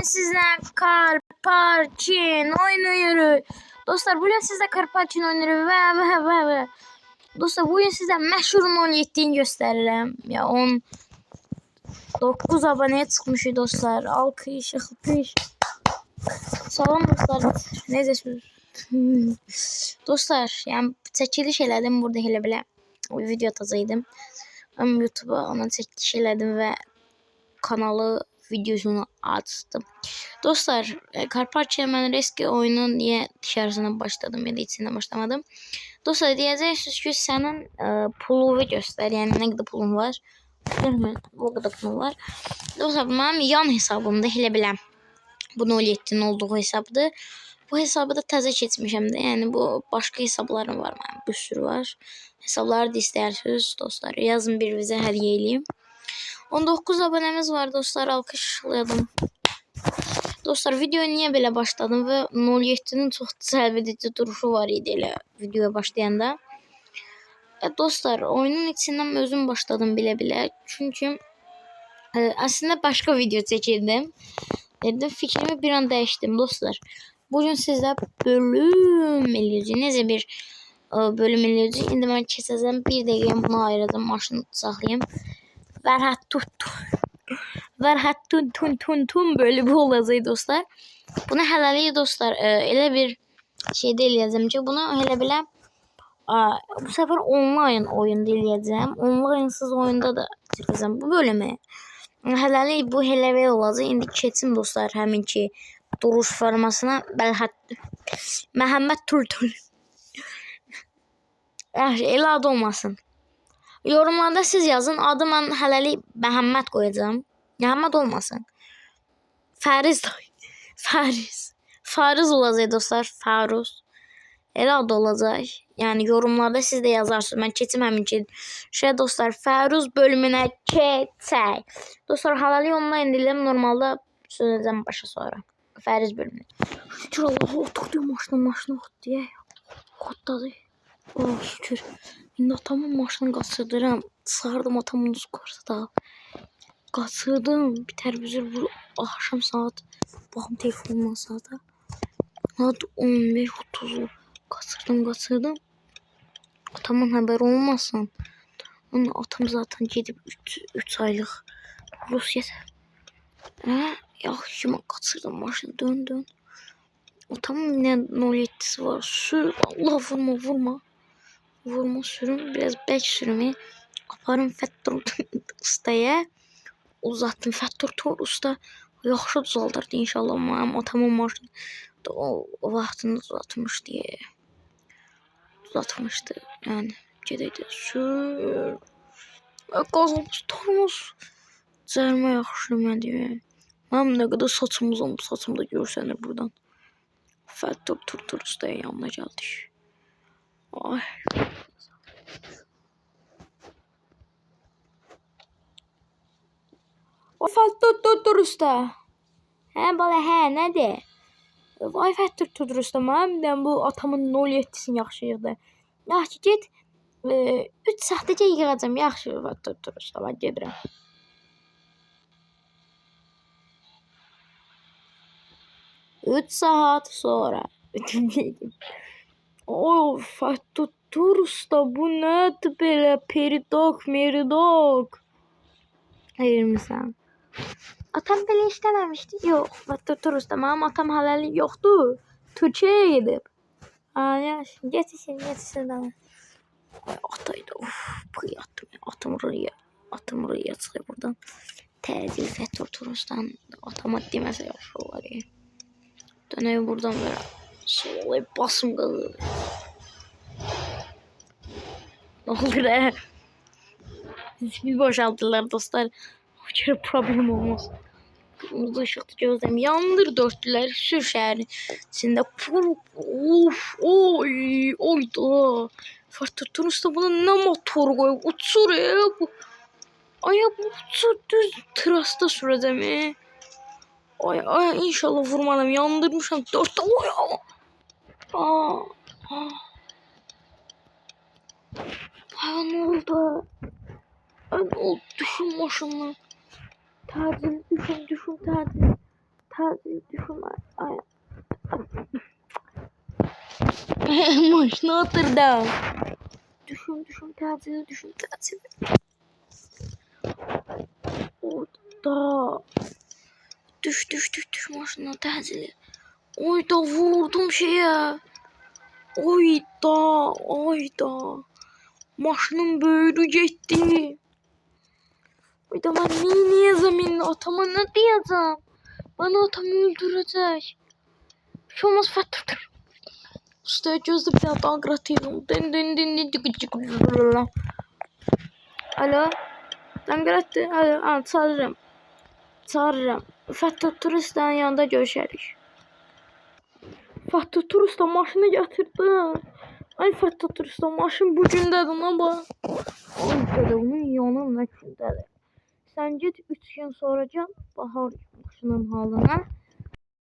Sizler Karpachin oynuyoruz. Dostlar bugün sizle Karpachin oynuyoruz ve. Dostlar bugün sizə məşhurun 17'ni göstərirəm. Ya 19 aboneye çıxmışıq dostlar. Alkış. Salam dostlar. Necəsiniz? Dostlar, yəni çəkiliş elədim burada elə belə video atacaqdım. Amma YouTube'a ona çəkiliş elədim və kanalı videosunu açtım. Dostlar, Karpachin mən eski oyunun niye dışarısına başladım ya da içinden başlamadım. Dostlar diyeceksiniz ki senin pulunu göster. Yani ne kadar pulun var? O kadar pulun var. Dostlar benim yan hesabımda elə biləm. Bu 07'nin olduğu hesabdır. Bu hesabı da təzə keçmişəm də. Yəni bu başka hesablarım var mənim. Bir sürü var. Hesabları da istəyirsiniz dostlar. Yazın bir bizə hədiyyə eləyim. 19 abonemiz var dostlar, alkışladım. Dostlar videoya niye belə başladım və 07'nin çox cəlbedici duruşu var idi elə videoya başlayanda. Dostlar oyunun içindən özüm başladım bilə. Çünkü aslında başka video çəkirdim. Dedim fikrimi bir an dəyişdim dostlar. Bugün sizlə bölüm eləyəcək. Necə bir bölüm eləyəcək. İndi mən keçəcəm. Bir dəqiqə bunu ayıracağım. Maşını saxlayayım. Verhattun böyle bir olacaq dostlar. Bunu hələlik dostlar elə bir şeydə eləyəcəm ki, bunu elə belə bu sefer online oyunda eləyəcəm. Onlinesız oyunda da çıxacağım bu bölümü. Hələlik bu hələvə olacaq. İndi keçim dostlar həmin ki duruş formasına Məhəmməd Tultul. Elə adı olmasın. Yorumlarda siz yazın. Adı mən hələlik Məhəmməd qoyacağım. Məhəmməd olmasın. Fariz olacaq dostlar. Faruz. Elə adı olacaq. Yəni yorumlarda siz də yazarsınız. Mən keçim həmin ki. Dostlar Faruz bölümünə keçək. Dostlar hələlik online deyiləm. Normalda söyləyəcəm başa sonra. Fariz bölümünə. Şükür Allah'a oturdu maşına diye. Xoddadı. Oh şükür. İndi atamın maşını qaçırdıram. Sardım atamın skorda. Qaçırdım. Bitər büzür bu axşam saat. Baxım telefonumdan saata. Saat 11:30. Qaçırdım. Atamın haberi olmasın. Onun atam zaten gedib 3 aylıq Rusiya. Yaxşı mən qaçırdım maşını dön. Atamın ne 07'si var. Sür. Allah vurma sürüm. Biraz bək sürümü. Aparım Fəttur ustaya. Uzattım Fəttur usta. Yaxşı düzaldırdı inşallah. Mənim atamın maşını o vaxtını uzatmışdı. Yani gedəydi. Sür. Qazımız tormuz. Cərmə yaxşı mənim. Mənim nə qədər saçımız olmuş. Saçım da görsənir buradan. Fəttur ustaya yanına gəldik. Ay. O Fəttur usta. Bala nədir? Vay Fəttur usta. Mənim bu atamın 07'sini yaxşıydı. Yaxşı get. 3 saatəcə yığacam. Yaxşı Fəttur usta. Mən gedirəm. Üç saat sonra. O Fəttur usta bu nədir belə? Meridok. Hayır mısın? Atam belə işləməmişdi. Yox, Fəttur usta. Mənim atam hələlik yoxdur. Türkiyəyə gedib. Yaxşı, getsin də. Ay ataydı. Atım rıya çıxıyor buradan. Təcil Fəttur ustadan atama deməsə yaxşı olar. Dönəyi buradan belə solayıb basım qazı. Ne olur bir boşaltırlar dostlar. Hiç problem olmaz. Kırmızı ışıqda gözləm yandır dörtlülər sür şəhərin içində. Oyda. Fəttur usta buna nə motor qoyub uçur bu. Ay bu uçur düz trasta sürəcəm. Ay inşallah vurmaram. Yandırmışam 4'te. Ay ne oldu? Düşün maşınla. Təcil düşün təcil. Təcil düşün. Ay. Maşına oturdum. Düşün təcil düşün təcil. Orada. Düş maşına təcili. Oyda vurdum şeye. Oyda. Maşının böyrü getdi. Oyda ben niye zeminle atama ne diyeceğim? Bana atamı öldürecek. Bir şey olmaz Fethi'dir. Ustaya gözde bir daha gratıyım. Alo. Ben grattı. Alo. Çağırırım. Fethi turistlerin yanında görüşerik. Fethi turistler maşını getirdi. Ay Fethi turistler maşın bugündədir lan bu. Ay bunun yanı nə gündədir. Sen git 3 gün sonra gel bahar maşının halına.